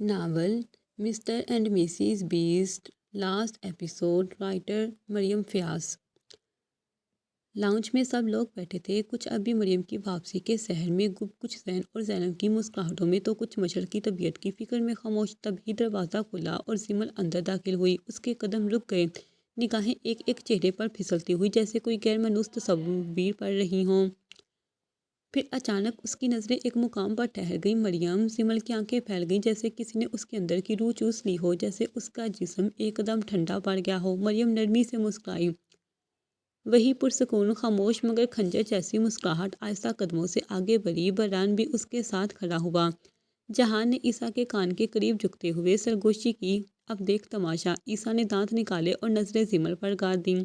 Novel Mr and Mrs best last episode writer Maryam Fayyaz. Lounge میں سب لوگ بیٹھے تھے، کچھ ابھی مریم کی واپسی کے سحر میں گم، کچھ زین اور زینب کی مسکراہٹوں میں، تو کچھ مچھر کی طبیعت کی فکر میں خاموش۔ تبھی دروازہ کھلا اور سمل اندر داخل ہوئی۔ اس کے قدم رک گئے، نگاہیں ایک ایک چہرے پر پھسلتی ہوئی جیسے کوئی غیر مانوس تصویر پڑھ رہی ہوں۔ پھر اچانک اس کی نظریں ایک مقام پر ٹھہر گئیں۔ مریم۔ سمل کی آنکھیں پھیل گئیں جیسے کسی نے اس کے اندر کی روح چوس لی ہو، جیسے اس کا جسم ایک دم ٹھنڈا پڑ گیا ہو۔ مریم نرمی سے مسکرائی، وہی پرسکون، خاموش مگر خنجر جیسی مسکراہٹ۔ آہستہ قدموں سے آگے بڑھی، بران بھی اس کے ساتھ کھڑا ہوا۔ جہان نے عیسیٰ کے کان کے قریب جھکتے ہوئے سرگوشی کی، اب دیکھ تماشا۔ عیسیٰ نے دانت نکالے اور نظریں سمل پر گار دیں۔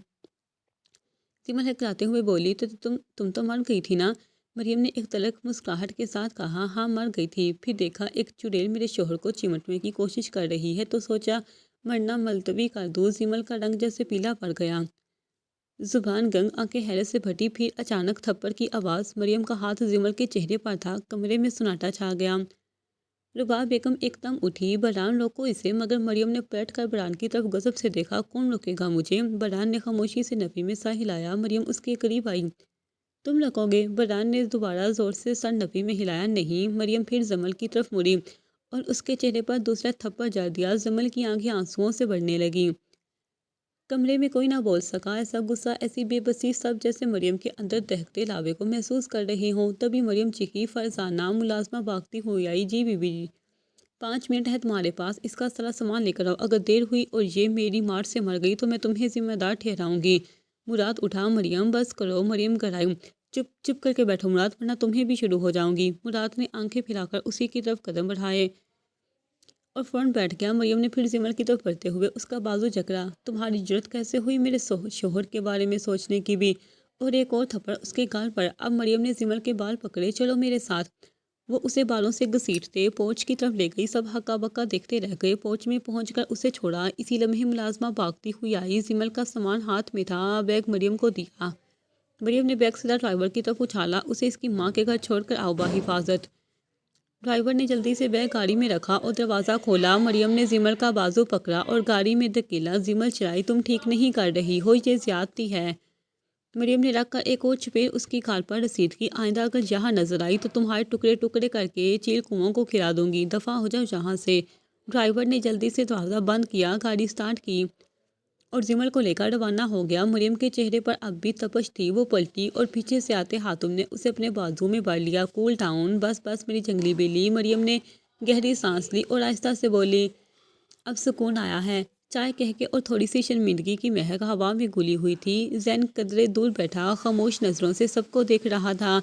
سمل ہکلاتے ہوئے بولی، تم تو مر گئی تھی نا؟ مریم نے ایک تلخ مسکراہٹ کے ساتھ کہا، ہاں مر گئی تھی۔ پھر دیکھا ایک چڑیل میرے شوہر کو چمٹنے کی کوشش کر رہی ہے، تو سوچا مرنا ملتوی کر دوں۔ سمل کا رنگ جیسے پیلا پڑ گیا، زبان گنگ، آنکھیں حیرت سے پھٹی۔ پھر اچانک تھپڑ کی آواز۔ مریم کا ہاتھ سمل کے چہرے پر تھا، کمرے میں سناٹا چھا گیا۔ رباب بیگم ایک دم اٹھی، بران روکو اسے، مگر مریم نے پلٹ کر بران کی طرف غضب سے دیکھا، کون روکے گا مجھے؟ بران نے خاموشی سے نفی میں سر ہلایا۔ مریم اس کے قریب آئی، تم روکو گے؟ بران نے دوبارہ زور سے سر نفی میں ہلایا، نہیں۔ مریم پھر زمل کی طرف مڑی اور اس کے چہرے پر دوسرا تھپڑ جڑ دیا۔ زمل کی آنکھیں آنسوؤں سے بھرنے لگیں۔ کمرے میں کوئی نہ بول سکا، ایسا غصہ، ایسی بے بسی، سب جیسے مریم کے اندر دہکتے لاوے کو محسوس کر رہے ہوں۔ تبھی مریم چیخی، فرزانہ۔ ملازمہ بھاگتی ہوئی آئی، جی بی بی، 5 منٹ ہے تمہارے پاس، اس کا سارا سامان لے کر آؤ۔ اگر دیر ہوئی اور یہ میری مار سے مر گئی تو میں تمہیں ذمہ دار ٹھہراؤں گی۔ مراد اٹھا، مریم بس کرو۔ مریم گھرائی، چپ کر کے بیٹھو مراد، ورنہ تمہیں بھی شروع ہو جاؤں گی۔ مراد نے آنکھیں پھرا کر اسی کی طرف قدم بڑھائے اور فوراً بیٹھ گیا۔ مریم نے پھر سمل کی طرف بڑھتے ہوئے اس کا بازو جکڑا، تمہاری جرأت کیسے ہوئی میرے شوہر کے بارے میں سوچنے کی بھی؟ اور ایک اور تھپڑ اس کے گال پر۔ اب مریم نے سمل کے بال پکڑے، چلو میرے ساتھ۔ وہ اسے بالوں سے گھسیٹتے پورچ کی طرف لے گئی۔ سب ہکا بکا دیکھتے رہ گئے۔ پورچ میں پہنچ کر اسے چھوڑا۔ اسی لمحے ملازمہ بھاگتی ہوئی آئی، سمل کا سامان ہاتھ میں تھا، بیگ مریم کو دیا۔ مریم نے بیگ سیدھا ڈرائیور کی طرف اچھالا، اسے اس کی ماں کے گھر چھوڑ کر آؤ بحفاظت۔ ڈرائیور نے جلدی سے بیگ گاڑی میں رکھا اور دروازہ کھولا۔ مریم نے سمل کا بازو پکڑا اور گاڑی میں دھکیلا۔ سمل چلائی، تم ٹھیک نہیں کر رہی ہو، یہ زیادتی ہے۔ مریم نے رکھ کر ایک اور چپیڑ اس کی کھال پر رسید کی، آئندہ اگر یہاں نظر آئی تو تمہارے ٹکڑے ٹکڑے کر کے چیل کنووں کو کھلا دوں گی، دفع ہو جاؤ یہاں سے۔ ڈرائیور نے جلدی سے دروازہ بند کیا، گاڑی سٹارٹ کی اور سمل کو لے کر روانہ ہو گیا۔ مریم کے چہرے پر اب بھی تپش تھی۔ وہ پلٹی اور پیچھے سے آتے ہاتھوں نے اسے اپنے بازو میں بھر لیا۔ کول ڈاؤن، بس بس میری جنگلی بیلی۔ مریم نے گہری سانس لی اور آہستہ سے بولی، اب سکون آیا ہے؟ چائے کہہ کے، اور تھوڑی سی شرمندگی کی مہک ہوا میں گھلی ہوئی تھی۔ زین قدرے دور بیٹھا خاموش نظروں سے سب کو دیکھ رہا تھا۔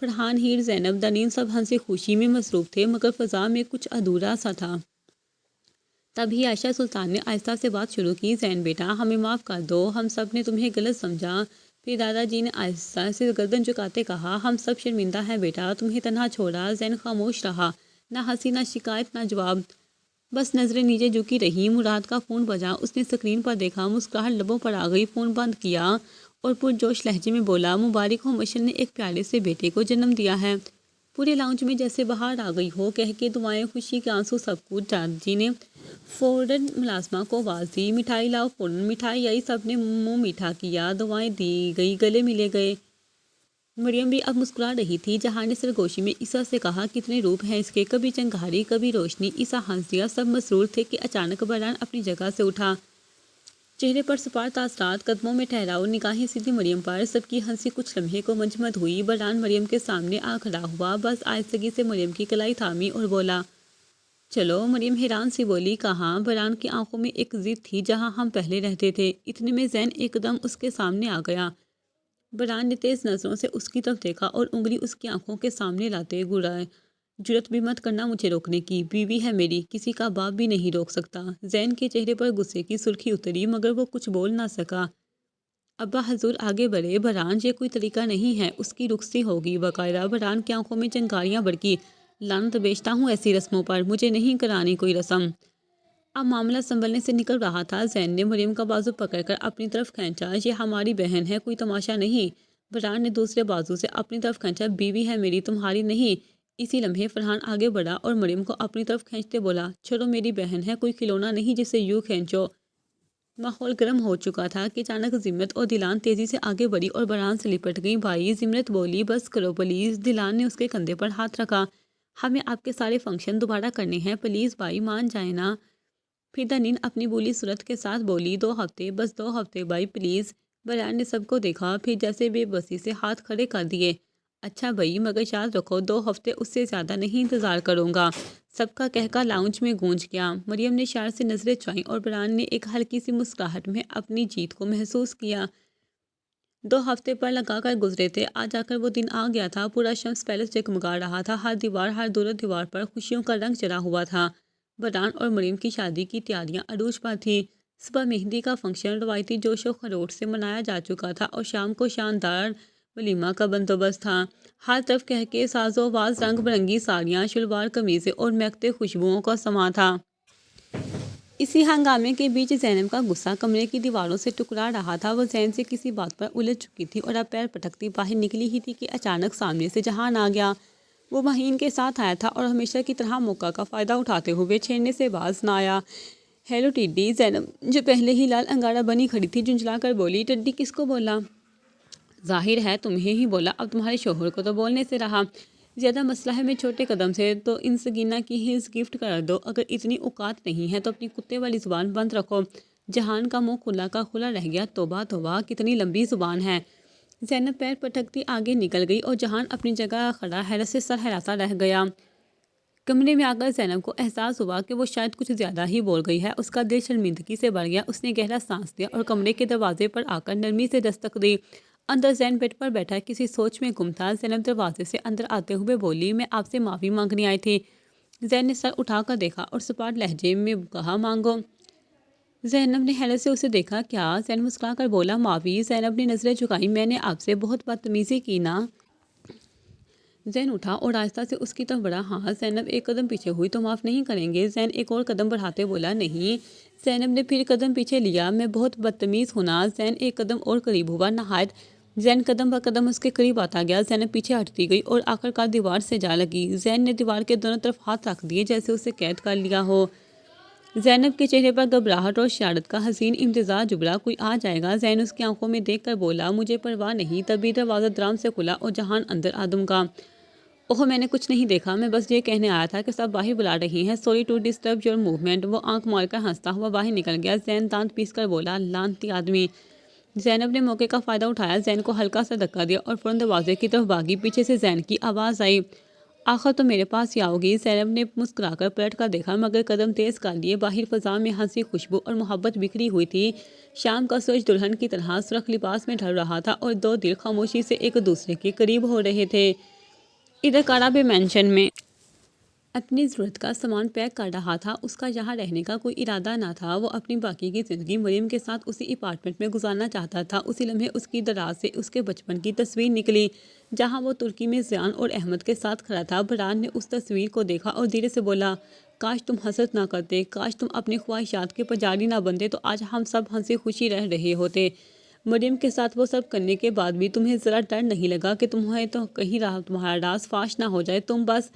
فرحان، ہیر، زینب، دنین سب ہنسی خوشی میں مصروف تھے، مگر فضا میں کچھ ادھورا سا تھا۔ تبھی عائشہ سلطان نے آہستہ سے بات شروع کی، زین بیٹا، ہمیں معاف کر دو، ہم سب نے تمہیں غلط سمجھا۔ پھر دادا جی نے آہستہ سے گردن جھکاتے کہا، ہم سب شرمندہ ہیں بیٹا، تمہیں تنہا چھوڑا۔ زین خاموش رہا، نہ ہنسی، نہ شکایت، نہ جواب، بس نظریں نیچے جھکی رہی۔ مراد کا فون بجا، اس نے سکرین پر دیکھا، مسکراہٹ لبوں پر آ گئی، فون بند کیا اور پرجوش لہجے میں بولا، مبارک ہو، مشل نے ایک پیارے سے بیٹے کو جنم دیا ہے۔ پورے لاؤنج میں جیسے بہار آ گئی ہو، کہہ کے دعائیں، خوشی کے آنسو، سب کچھ۔ دادا جی نے فوراً ملازمہ کو آواز دی، مٹھائی لاؤ۔ فوراً مٹھائی آئی، سب نے منہ میٹھا کیا، دعائیں دی گئی، گلے ملے گئے۔ مریم بھی اب مسکرا رہی تھی۔ جہاں نے سرگوشی میں عیسیٰ سے کہا، کتنے روپ ہیں اس کے، کبھی چنگاری، کبھی روشنی۔ عیسیٰ ہنس دیا، سب مسرور تھے کہ اچانک بران اپنی جگہ سے اٹھا، چہرے پر سپار تاثرات، قدموں میں ٹھہراؤ، نگاہیں سیدھی مریم پر۔ سب کی ہنسی کچھ لمحے کو منجمد ہوئی۔ بران مریم کے سامنے آ کھڑا ہوا، بس آہستگی سے مریم کی کلائی تھامی اور بولا، چلو۔ مریم حیران سی بولی، کہاں؟ بران کی آنکھوں میں ایک ضد تھی، جہاں ہم پہلے رہتے تھے۔ اتنے میں زین ایک دم اس کے سامنے آ گیا۔ بران نے تیز نظروں سے اس کی طرف دیکھا اور انگلی اس کی آنکھوں کے سامنے لاتے گڑائے، جرأت بھی مت کرنا مجھے روکنے کی، بیوی ہے میری، کسی کا باپ بھی نہیں روک سکتا۔ زین کے چہرے پر غصے کی سرخی اتری، مگر وہ کچھ بول نہ سکا۔ ابا حضور آگے بڑھے، بران یہ کوئی طریقہ نہیں ہے، اس کی رخصتی ہوگی باقاعدہ۔ بران کی آنکھوں میں چنگاریاں بھڑکی، لعنت بیچتا ہوں ایسی رسموں پر، مجھے نہیں کرانی کوئی رسم۔ اب معاملہ سنبھلنے سے نکل رہا تھا۔ زین نے مریم کا بازو پکڑ کر اپنی طرف کھینچا، یہ ہماری بہن ہے، کوئی تماشا نہیں۔ بران نے دوسرے بازو سے اپنی طرف کھینچا، بیوی ہے میری، تمہاری نہیں۔ اسی لمحے فرحان آگے بڑھا اور مریم کو اپنی طرف کھینچتے بولا، چھوڑو، میری بہن ہے، کوئی کھلونا نہیں جسے یوں کھینچو۔ ماحول گرم ہو چکا تھا کہ اچانک زمرت اور دلان تیزی سے آگے بڑھی اور برہان سے لپٹ گئی۔ بھائی، زمرت بولی، بس کرو پلیز۔ دلان نے اس کے کندھے پر ہاتھ رکھا، ہمیں آپ کے سارے فنکشن دوبارہ کرنے ہیں، پلیز بھائی مان جائیں نا۔ پھر دنین اپنی بولی صورت کے ساتھ بولی، 2 ہفتے، بس 2 ہفتے بھائی پلیز۔ برہان نے سب کو دیکھا، پھر جیسے بے بسی سے ہاتھ کھڑے کر دیے۔ اچھا بھائی، مگر یاد رکھو 2 ہفتے، اس سے زیادہ نہیں انتظار کروں گا۔ سب کا کہکا لاؤنج میں گونج گیا۔ مریم نے شار سے نظریں چوائیں اور برہان نے ایک ہلکی سی مسکراہٹ میں اپنی جیت کو محسوس کیا۔ 2 ہفتے پر لگا کر گزرے تھے، آج آ کر وہ دن آ گیا تھا۔ پورا شمس پیلس جگمگا رہا تھا، ہر دیوار، ہر دور و دیوار پر خوشیوں کا رنگ چڑھا ہوا تھا۔ برہان اور مریم کی شادی کی تیاریاں عروج پر تھیں۔ صبح مہندی کا فنکشن روایتی جوش و خروش سے منایا جا چکا تھا اور شام کو شاندار ولیمہ کا بندوبست تھا۔ ہر طرف کہکے، ساز و واز، رنگ برنگی ساڑیاں، شلوار قمیضیں اور مہکتے خوشبوؤں کا سماں تھا۔ اسی ہنگامے کے بیچ زینب کا غصہ کمرے کی دیواروں سے ٹکرا رہا تھا۔ وہ ذہن سے کسی بات پر الجھ چکی تھی اور اب پیر پٹکتی باہر نکلی ہی تھی کہ اچانک سامنے سے جہان آ گیا۔ وہ مہین کے ساتھ آیا تھا اور ہمیشہ کی طرح موقع کا فائدہ اٹھاتے ہوئے چھیڑنے سے باز نہ آیا۔ ہیلو ٹڈی۔ زینب، جو پہلے ہی لال انگارہ بنی کھڑی تھی، جھنجھلا کر بولی، ٹڈی کس کو بولا؟ ظاہر ہے تمہیں ہی بولا، اب تمہارے شوہر کو تو بولنے سے رہا۔ زیادہ مسئلہ ہے میں چھوٹے قدم سے، تو ان سگینا کی ہیلز گفٹ کر دو۔ اگر اتنی اوقات نہیں ہے تو اپنی کتے والی زبان بند رکھو۔ جہان کا منہ کھلا کا کھلا رہ گیا۔ توبہ توبہ، کتنی لمبی زبان ہے۔ زینب پیر پٹکتی آگے نکل گئی اور جہان اپنی جگہ کھڑا حیرت سے سر ہلاتا رہ گیا۔ کمرے میں آ کر زینب کو احساس ہوا کہ وہ شاید کچھ زیادہ ہی بول گئی ہے۔ اس کا دل شرمندگی سے بھر گیا۔ اس نے گہرا سانس لیا اور کمرے کے دروازے پر آ کر نرمی سے دستک دی۔ اندر زین بیڈ پر بیٹھا کسی سوچ میں گم تھا۔ زینب دروازے سے اندر آتے ہوئے بولی، میں آپ سے معافی مانگنے آئی تھی۔ زین نے سر اٹھا کر دیکھا اور سپاٹ لہجے میں کہا، مانگو۔ زینب نے حیرت سے اسے دیکھا۔ کیا؟ زین مسکرا کر بولا، معافی۔ زینب نے نظریں جھکائیں، میں نے آپ سے بہت بدتمیزی کی نا؟ زین اٹھا اور آہستہ سے اس کی طرف بڑھا۔ ہاں۔ زینب ایک قدم پیچھے ہوئی، تو معاف نہیں کریں گے؟ زین ایک اور قدم بڑھاتے بولا، نہیں۔ زینب نے پھر قدم پیچھے لیا، میں بہت بدتمیز ہوں نا؟ زین ایک قدم اور قریب ہوا۔ نہایت۔ زین قدم بہ قدم اس کے قریب آتا گیا۔ زینب پیچھے ہٹتی گئی اور آخرکار دیوار سے جا لگی۔ زین نے دیوار کے دونوں طرف ہاتھ رکھ دیے جیسے اسے قید کر لیا ہو۔ زینب کے چہرے پر گھبراہٹ اور شرارت کا حسین امتزاج ابھرا۔ کوئی آ جائے گا؟ زین اس کی آنکھوں میں دیکھ کر بولا، مجھے پرواہ نہیں۔ تبھی دروازہ درام سے کھلا اور جہان اندر آ دمکا۔ اوہ، میں نے کچھ نہیں دیکھا، میں بس یہ کہنے آیا تھا کہ سب باہر بلا رہے ہیں۔ Sorry to disturb your movement. وہ آنکھ مار کر ہنستا ہوا باہر نکل گیا۔ زین دانت پیس کر بولا، لعنتی آدمی۔ زینب نے موقع کا فائدہ اٹھایا، زین کو ہلکا سا دھکا دیا اور فوراً دروازے کی طرف بھاگی۔ پیچھے سے زین کی آواز آئی، آخر تو میرے پاس ہی آؤ گی۔ زینب نے مسکرا کر پلٹ کر دیکھا مگر قدم تیز کر لیے۔ باہر فضا میں ہنسی، خوشبو اور محبت بکھری ہوئی تھی۔ شام کا سورج دلہن کی طرح سرخ لباس میں ڈھل رہا تھا اور 2 دل خاموشی سے ایک دوسرے کے قریب ہو رہے تھے۔ ادھر کارا بے مینشن میں اپنی ضرورت کا سامان پیک کر رہا تھا۔ اس کا یہاں رہنے کا کوئی ارادہ نہ تھا۔ وہ اپنی باقی کی زندگی مریم کے ساتھ اسی اپارٹمنٹ میں گزارنا چاہتا تھا۔ اسی لمحے اس کی دراز سے اس کے بچپن کی تصویر نکلی جہاں وہ ترکی میں زیان اور احمد کے ساتھ کھڑا تھا۔ برہان نے اس تصویر کو دیکھا اور دھیرے سے بولا، کاش تم حسد نہ کرتے، کاش تم اپنی خواہشات کے پجاری نہ بنتے، تو آج ہم سب ہنسی خوشی رہ رہے ہوتے۔ مریم کے ساتھ وہ سب کرنے کے بعد بھی تمہیں ذرا ڈر نہیں لگا کہ تمہیں تو کہیں تمہارا راز فاش نہ ہو جائے؟ تم بس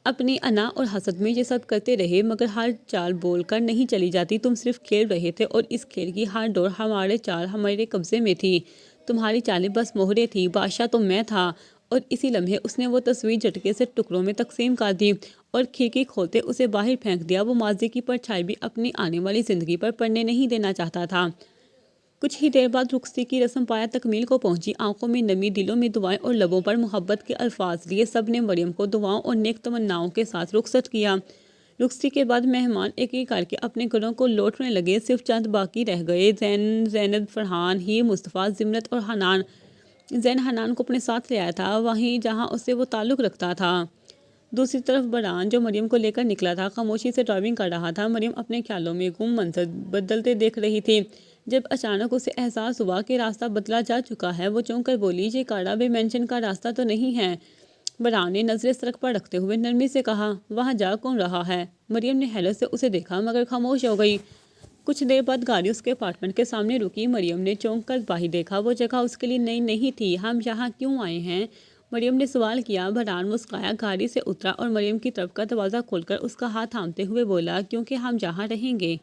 اپنی انا اور حسد میں یہ سب کرتے رہے، مگر ہر چال بول کر نہیں چلی جاتی۔ تم صرف کھیل رہے تھے اور اس کھیل کی ہر ڈور، ہمارے چال ہمارے قبضے میں تھی۔ تمہاری چالیں بس مہریں تھیں، بادشاہ تو میں تھا۔ اور اسی لمحے اس نے وہ تصویر جھٹکے سے ٹکڑوں میں تقسیم کر دی اور کھڑکی کھولتے اسے باہر پھینک دیا۔ وہ ماضی کی پرچھائی بھی اپنی آنے والی زندگی پر پڑنے نہیں دینا چاہتا تھا۔ کچھ ہی دیر بعد رخصتی کی رسم پایا تکمیل کو پہنچی۔ آنکھوں میں نمی، دلوں میں دعائیں اور لبوں پر محبت کے الفاظ لیے سب نے مریم کو دعاؤں اور نیک تمناؤں کے ساتھ رخصت کیا۔ رخصتی کے بعد مہمان ایک ایک کر کے اپنے گھروں کو لوٹنے لگے۔ صرف چند باقی رہ گئے، زینب، فرحان، ہیر، مصطفیٰ، زمرت اور حنان۔ زین حنان کو اپنے ساتھ لے آیا تھا، وہیں جہاں اس سے وہ تعلق رکھتا تھا۔ دوسری طرف برہان، جو مریم کو لے کر نکلا تھا، خاموشی سے ڈرائیونگ کر رہا تھا۔ مریم اپنے خیالوں میں گم، منظر بدلتے دیکھ رہی تھی۔ جب اچانک اسے احساس ہوا کہ راستہ بدلا جا چکا ہے، وہ چونک کر بولی، یہ کارا بے مینشن کا راستہ تو نہیں ہے؟ برہان نے نظریں سڑک پر رکھتے ہوئے نرمی سے کہا، وہاں جا کون رہا ہے؟ مریم نے حیرت سے اسے دیکھا مگر خاموش ہو گئی۔ کچھ دیر بعد گاڑی اس کے اپارٹمنٹ کے سامنے رکی۔ مریم نے چونک کر باہر دیکھا۔ وہ جگہ اس کے لیے نئی نہیں تھی۔ ہم یہاں کیوں آئے ہیں؟ مریم نے سوال کیا۔ فرحان مسکرایا، گاڑی سے اترا اور مریم کی طرف کا دروازہ کھول کر اس کا ہاتھ تھامتے ہوئے بولا، کیونکہ ہم جہاں رہیں گے۔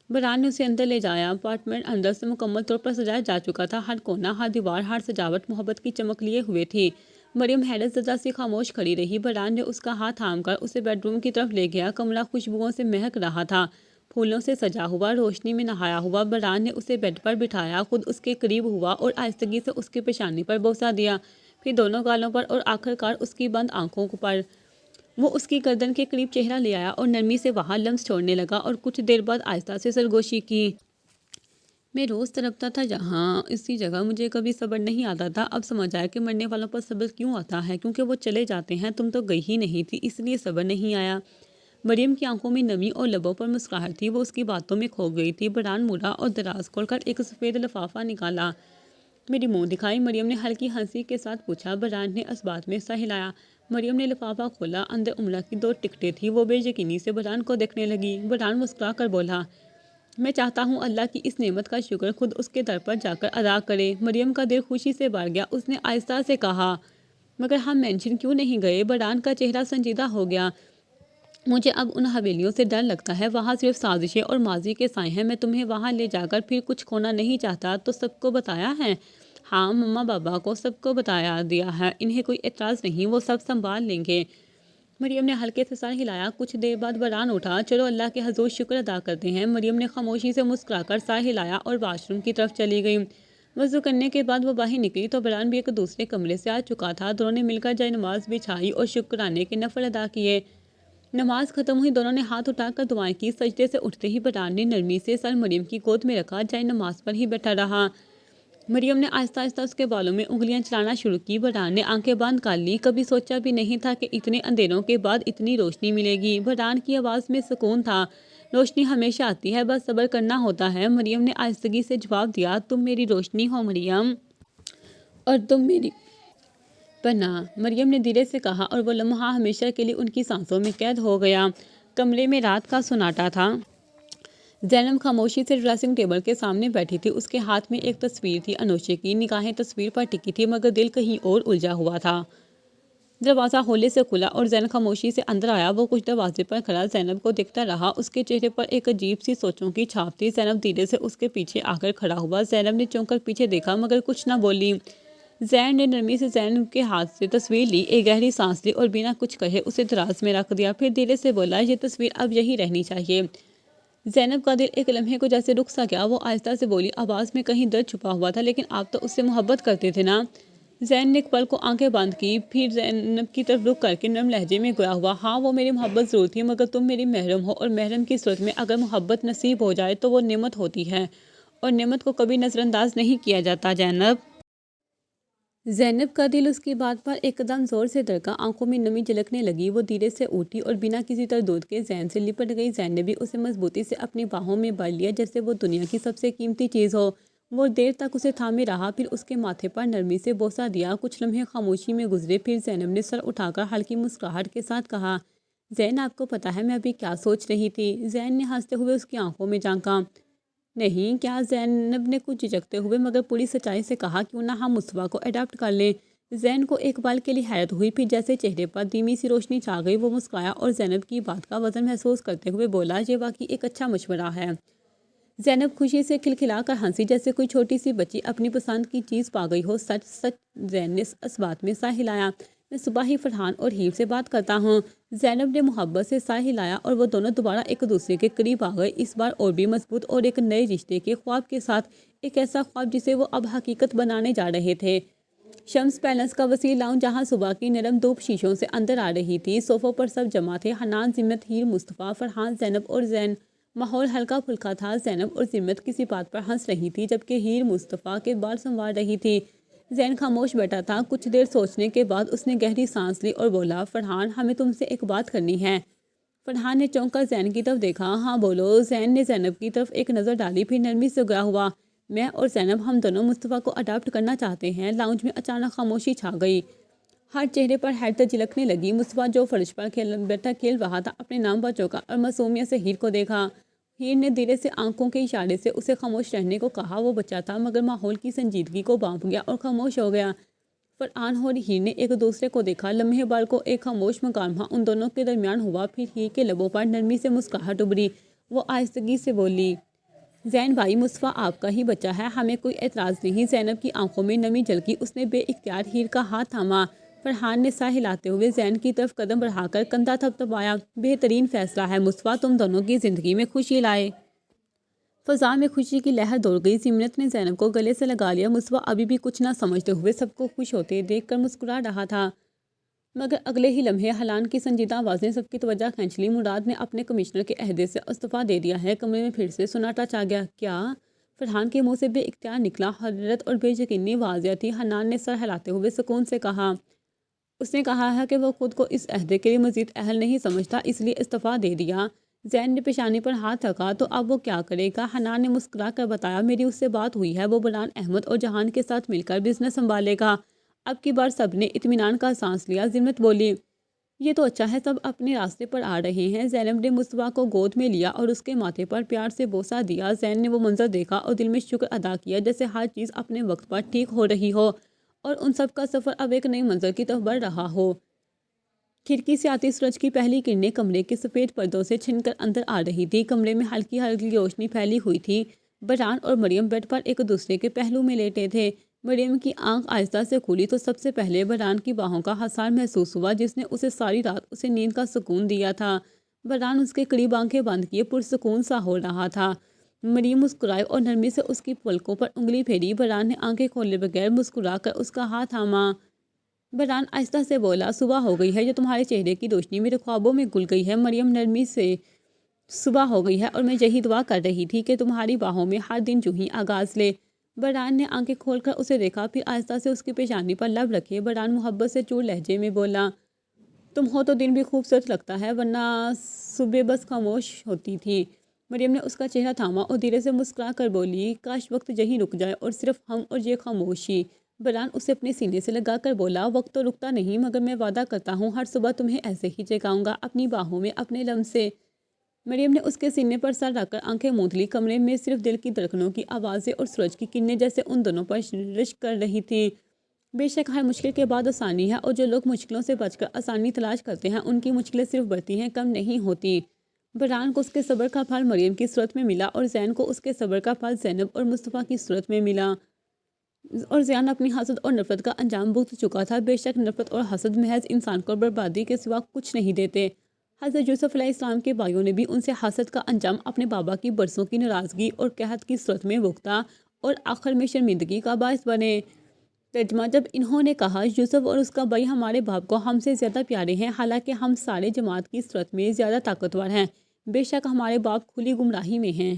فرحان نے اسے اندر لے جایا۔ اپارٹمنٹ اندر سے مکمل طور پر سجایا جا چکا تھا۔ ہر کونا، ہر دیوار، ہر سجاوٹ محبت کی چمک لیے ہوئے تھی۔ مریم حیرت زدہ سی خاموش کھڑی رہی۔ فرحان نے اس کا ہاتھ تھام کر اسے بیڈ روم کی طرف لے گیا۔ کمرہ خوشبوؤں سے مہک رہا تھا، پھولوں سے سجا ہوا، روشنی میں نہایا ہوا۔ فرحان نے اسے بیڈ پر بٹھایا، خود اس کے قریب ہوا اور آہستگی سے اس کے پیشانی پر بوسہ دیا، پھر دونوں گالوں پر اور آخر کار اس کی بند آنکھوں پر۔ وہ اس کی گردن کے قریب چہرہ لے آیا اور نرمی سے وہاں لمس چھوڑنے لگا اور کچھ دیر بعد آہستہ سے سرگوشی کی۔ میں روز تڑپتا تھا جہاں اسی جگہ مجھے کبھی صبر نہیں آتا تھا۔ اب سمجھ آیا کہ مرنے والوں پر صبر کیوں آتا ہے، کیونکہ وہ چلے جاتے ہیں۔ تم تو گئی ہی نہیں تھی، اس لیے صبر نہیں آیا۔ مریم کی آنکھوں میں نمی اور لبوں پر مسکراہٹ تھی، وہ اس کی باتوں میں کھو گئی تھی۔ فرحان مڑا اور دراز کھول کر ایک سفید لفافہ نکالا۔ میری منہ دکھائی، مریم نے ہلکی ہنسی کے ساتھ پوچھا۔ فرحان نے اس بات میں سہ ہلایا۔ مریم نے لفافہ کھولا، اندر امرا کی 2 ٹکٹیں تھیں۔ وہ بے یقینی سے فرحان کو دیکھنے لگی۔ فرحان مسکرا کر بولا، میں چاہتا ہوں اللہ کی اس نعمت کا شکر خود اس کے در پر جا کر ادا کرے۔ مریم کا دل خوشی سے بھر گیا۔ اس نے آہستہ سے کہا، مگر ہم مینشن کیوں نہیں گئے؟ فرحان کا چہرہ سنجیدہ ہو گیا۔ مجھے اب ان حویلیوں سے ڈر لگتا ہے، وہاں صرف سازشیں اور ماضی کے سائے ہیں۔ میں تمہیں وہاں لے جا کر پھر کچھ کھونا نہیں چاہتا۔ تو سب کو بتایا ہے؟ ہاں، مما بابا کو سب کو بتا دیا ہے، انہیں کوئی اعتراض نہیں، وہ سب سنبھال لیں گے۔ مریم نے ہلکے سے سر ہلایا۔ کچھ دیر بعد فرحان اٹھا، چلو اللہ کے حضور شکر ادا کرتے ہیں۔ مریم نے خاموشی سے مسکرا کر سر ہلایا اور واش روم کی طرف چلی گئی۔ وضو کرنے کے بعد وہ باہر نکلی تو فرحان بھی ایک دوسرے کمرے سے آ چکا تھا۔ دونوں نے مل کر جائے نماز بچھائی اور شکرانے کے نفل ادا کیے۔ نماز ختم ہوئی، دونوں نے ہاتھ اٹھا کر دعائیں کی۔ سجدے سے اٹھتے ہی فرحان نے نرمی سے سر مریم کی گود میں رکھا، جائے نماز پر ہی بیٹھا رہا۔ مریم نے آہستہ آہستہ اس کے بالوں میں انگلیاں چلانا شروع کی۔ فرحان نے آنکھیں بند کر لی۔ کبھی سوچا بھی نہیں تھا کہ اتنے اندھیروں کے بعد اتنی روشنی ملے گی۔ فرحان کی آواز میں سکون تھا، روشنی ہمیشہ آتی ہے، بس صبر کرنا ہوتا ہے۔ مریم نے آہستگی سے جواب دیا، تم میری روشنی ہو مریم، اور تم میری پناہ، مریم نے دھیرے سے کہا، اور وہ لمحہ ہمیشہ کے لیے ان کی سانسوں میں قید ہو گیا۔ کمرے میں رات کا سناٹا تھا۔ زینب خاموشی سے ڈریسنگ ٹیبل کے سامنے بیٹھی تھی۔ اس کے ہاتھ میں ایک تصویر تھی، انوشے کی۔ نگاہیں تصویر پر ٹکی تھی، مگر دل کہیں اور الجھا ہوا تھا۔ دروازہ ہولے سے کھلا اور زین خاموشی سے اندر آیا۔ وہ کچھ دروازے پر کھڑا زینب کو دیکھتا رہا۔ اس کے چہرے پر ایک عجیب سی سوچوں کی چھاپ تھی۔ زینب دھیرے سے اس کے پیچھے آ کر کھڑا ہوا۔ زینب نے چونک کر پیچھے دیکھا، مگر کچھ نہ بولی۔ زین نے نرمی سے زینب کے ہاتھ سے تصویر لی، ایک گہری سانس لی اور بنا کچھ کہے اسے دراز میں رکھ دیا، پھر دھیرے سے بولا، یہ تصویر اب یہی رہنی چاہیے۔ زینب کا دل ایک لمحے کو جیسے رک سا گیا۔ وہ آہستہ سے بولی، آواز میں کہیں درد چھپا ہوا تھا، لیکن آپ تو اس سے محبت کرتے تھے نا؟ زین نے ایک پل کو آنکھیں بند کی، پھر زینب کی طرف رک کر کے نرم لہجے میں گویا ہوا، ہاں وہ میری محبت ضرور تھی، مگر تم میری محرم ہو، اور محرم کی صورت میں اگر محبت نصیب ہو جائے تو وہ نعمت ہوتی ہے، اور نعمت کو کبھی نظر انداز نہیں کیا جاتا زینب۔ زینب کا دل اس کی بات پر ایک دم زور سے دھڑکا، آنکھوں میں نمی جھلکنے لگی۔ وہ دھیرے سے اٹھی اور بنا کسی تردد کے زین سے لپٹ گئی۔ زین نے بھی اسے مضبوطی سے اپنی باہوں میں بھر لیا، جیسے وہ دنیا کی سب سے قیمتی چیز ہو۔ وہ دیر تک اسے تھامے رہا، پھر اس کے ماتھے پر نرمی سے بوسہ دیا۔ کچھ لمحے خاموشی میں گزرے، پھر زینب نے سر اٹھا کر ہلکی مسکراہٹ کے ساتھ کہا، زین آپ کو پتہ ہے میں ابھی کیا سوچ رہی تھی؟ زین نے ہنستے ہوئے اس کی آنکھوں میں جھانکا۔ نہیں، کیا؟ زینب نے کچھ جھجکتے ہوئے مگر پوری سچائی سے کہا، کیوں نہ ہم مصطفیٰ کو اڈاپٹ کر لیں؟ زین کو ایک پل کے لیے حیرت ہوئی، پھر جیسے چہرے پر دھیمی سی روشنی چھا گئی۔ وہ مسکرایا اور زینب کی بات کا وزن محسوس کرتے ہوئے بولا، یہ واقعی ایک اچھا مشورہ ہے۔ زینب خوشی سے کھلکھلا کر ہنسی، جیسے کوئی چھوٹی سی بچی اپنی پسند کی چیز پا گئی ہو۔ سچ سچ، زین نے اس بات میں سر ہلایا، میں صبح ہی فرحان اور ہیر سے بات کرتا ہوں۔ زینب نے محبت سے سر ہلایا اور وہ دونوں دوبارہ ایک دوسرے کے قریب آ گئے، اس بار اور بھی مضبوط، اور ایک نئے رشتے کے خواب کے ساتھ، ایک ایسا خواب جسے وہ اب حقیقت بنانے جا رہے تھے۔ شمس پیلس کا وسیع لاؤنج، جہاں صبح کی نرم دھوپ شیشوں سے اندر آ رہی تھی۔ صوفوں پر سب جمع تھے، حنان، زمت، ہیر، مصطفیٰ، فرحان، زینب اور زین۔ ماحول ہلکا پھلکا تھا۔ زینب اور زمت کسی بات پر ہنس رہی تھی، جبکہ ہیر مصطفیٰ کے بال سنوار رہی تھی۔ زین خاموش بیٹھا تھا۔ کچھ دیر سوچنے کے بعد اس نے گہری سانس لی اور بولا، فرحان ہمیں تم سے ایک بات کرنی ہے۔ فرحان نے چونک کر زین کی طرف دیکھا۔ ہاں بولو۔ زین نے زینب کی طرف ایک نظر ڈالی، پھر نرمی سے گیا ہوا، میں اور زینب ہم دونوں مصطفیٰ کو اڈاپٹ کرنا چاہتے ہیں۔ لاؤنج میں اچانک خاموشی چھا گئی، ہر چہرے پر حیرت جھلکنے لگی۔ مصطفیٰ جو فرش پر بیٹھا کھیل رہا تھا، اپنے نام پر چونکا اور معصومیت سے ہیر کو دیکھا۔ ہیر نے دھیرے سے آنکھوں کے اشارے سے اسے خاموش رہنے کو کہا۔ وہ بچہ تھا، مگر ماحول کی سنجیدگی کو بھانپ گیا اور خاموش ہو گیا۔ فرحان اور ہیر نے ایک دوسرے کو دیکھا۔ لمحے بھر کو ایک خاموش مکالمہ ان دونوں کے درمیان ہوا، پھر ہیر کے لبوں پر نرمی سے مسکراہٹ ابھری۔ وہ آہستگی سے بولی، زین بھائی، مصطفیٰ آپ کا ہی بچہ ہے، ہمیں کوئی اعتراض نہیں۔ زینب کی آنکھوں میں نمی جھلکی، اس نے بے اختیار ہیر کا ہاتھ تھاما۔ فرحان نے سر ہلاتے ہوئے زین کی طرف قدم بڑھا کر کندھا تھپتھپایا۔ بہترین فیصلہ ہے مصطفیٰ، تم دونوں کی زندگی میں خوشی لائے۔ فضا میں خوشی کی لہر دوڑ گئی۔ زمرت نے زینب کو گلے سے لگا لیا۔ مصطفیٰ ابھی بھی کچھ نہ سمجھتے ہوئے سب کو خوش ہوتے دیکھ کر مسکرا رہا تھا، مگر اگلے ہی لمحے حلان کی سنجیدہ آواز نے سب کی توجہ کھینچ لی۔ مراد نے اپنے کمشنر کے عہدے سے استعفیٰ دے دیا ہے۔ کمرے میں پھر سے سناٹا چھا گیا۔ کیا؟ فرحان کے منہ سے بے اختیار نکلا۔ حیرت اور بے یقینی واضح تھی۔ حنان نے سر ہلاتے ہوئے سکون سے کہا، اس نے کہا ہے کہ وہ خود کو اس عہدے کے لیے مزید اہل نہیں سمجھتا، اس لیے استعفیٰ دے دیا۔ زین نے پیشانی پر ہاتھ رکھا، تو اب وہ کیا کرے گا؟ حنان نے مسکرا کر بتایا، میری اس سے بات ہوئی ہے، وہ برہان احمد اور جہان کے ساتھ مل کر بزنس سنبھالے گا۔ اب کی بار سب نے اطمینان کا سانس لیا۔ زمرت بولی، یہ تو اچھا ہے، سب اپنے راستے پر آ رہے ہیں۔ زینب نے مصطفیٰ کو گود میں لیا اور اس کے ماتھے پر پیار سے بوسہ دیا۔ زین نے وہ منظر دیکھا اور دل میں شکر ادا کیا، جیسے ہر چیز اپنے وقت پر ٹھیک ہو رہی ہو اور ان سب کا سفر اب ایک نئی منزل کی طرف بڑھ رہا ہو۔ کھڑکی سے آتی سورج کی پہلی کرنیں کمرے کے سفید پردوں سے چھن کر اندر آ رہی تھی۔ کمرے میں ہلکی ہلکی روشنی پھیلی ہوئی تھی۔ برہان اور مریم بیڈ پر ایک دوسرے کے پہلو میں لیٹے تھے۔ مریم کی آنکھ آہستہ سے کھلی تو سب سے پہلے برہان کی باہوں کا حصار محسوس ہوا، جس نے اسے ساری رات اسے نیند کا سکون دیا تھا۔ برہان اس کے قریب آنکھیں بند کیے پرسکون سا ہو رہا تھا۔ مریم مسکرائی اور نرمی سے اس کی پلکوں پر انگلی پھیری۔ برہان نے آنکھیں کھولے بغیر مسکرا کر اس کا ہاتھ تھاما۔ برہان آہستہ سے بولا، صبح ہو گئی ہے، جو تمہارے چہرے کی روشنی میرے خوابوں میں گل گئی ہے۔ مریم نرمی سے، صبح ہو گئی ہے اور میں یہی دعا کر رہی تھی کہ تمہاری باہوں میں ہر دن یوں ہی آغاز لے۔ برہان نے آنکھیں کھول کر اسے دیکھا، پھر آہستہ سے اس کی پیشانی پر لب رکھے۔ برہان محبت سے چور لہجے میں بولا، تم ہو تو دن بھی خوبصورت لگتا ہے، ورنہ صبح بس خاموش ہوتی تھی۔ مریم نے اس کا چہرہ تھاما اور دھیرے سے مسکرا کر بولی، کاش وقت یہیں رک جائے اور صرف ہم اور یہ خاموشی۔ برہان اسے اپنے سینے سے لگا کر بولا، وقت تو رکتا نہیں، مگر میں وعدہ کرتا ہوں ہر صبح تمہیں ایسے ہی جگاؤں گا، اپنی باہوں میں، اپنے لمس سے۔ مریم نے اس کے سینے پر سر رکھ کر آنکھیں موند لی۔ کمرے میں صرف دل کی دھڑکنوں کی آوازیں اور سورج کی کرنیں جیسے ان دونوں پر رشک کر رہی تھیں۔ بے شک ہر مشکل کے بعد آسانی ہے، اور جو لوگ مشکلوں سے بچ کر آسانی تلاش کرتے ہیں ان کی مشکلیں صرف بڑھتی ہیں، کم نہیں ہوتی۔ برہان کو اس کے صبر کا پھل مریم کی صورت میں ملا، اور زین کو اس کے صبر کا پھل زینب اور مصطفیٰ کی صورت میں ملا۔ اور زین اپنی حسد اور نفرت کا انجام بھگت چکا تھا۔ بے شک نفرت اور حسد محض انسان کو بربادی کے سوا کچھ نہیں دیتے۔ حضرت یوسف علیہ السلام کے بھائیوں نے بھی ان سے حسد کا انجام اپنے بابا کی برسوں کی ناراضگی اور قحط کی صورت میں بھگتا اور آخر میں شرمندگی کا باعث بنے۔ ترجمہ، جب انہوں نے کہا، یوسف اور اس کا بھائی ہمارے باپ کو ہم سے زیادہ پیارے ہیں، حالانکہ ہم سارے جماعت کی صورت میں زیادہ طاقتور ہیں، بے شک ہمارے باپ کھلی گمراہی میں ہیں۔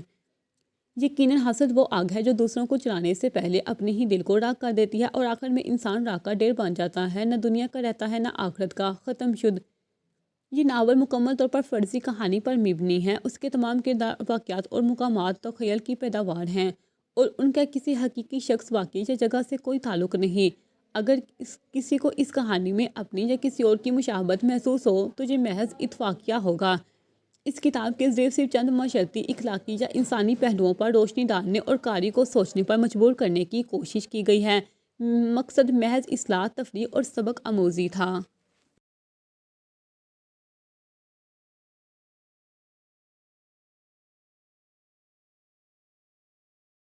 یقیناً حسد وہ آگ ہے جو دوسروں کو چلانے سے پہلے اپنے ہی دل کو راکھ کر دیتی ہے، اور آخر میں انسان راکھ کا ڈھیر بن جاتا ہے، نہ دنیا کا رہتا ہے نہ آخرت کا۔ ختم شد۔ یہ ناول مکمل طور پر فرضی کہانی پر مبنی ہے۔ اس کے تمام کردار، واقعات اور مقامات تخیل کی پیداوار ہیں، اور ان کا کسی حقیقی شخص، واقعے یا جگہ سے کوئی تعلق نہیں۔ اگر کسی کو اس کہانی میں اپنی یا کسی اور کی مشابہت محسوس ہو تو یہ محض اتفاقیہ ہوگا۔ اس کتاب کے ذریعے صرف چند معاشرتی، اخلاقی یا انسانی پہلوؤں پر روشنی ڈالنے اور قاری کو سوچنے پر مجبور کرنے کی کوشش کی گئی ہے۔ مقصد محض اصلاح، تفریح اور سبق آموزی تھا۔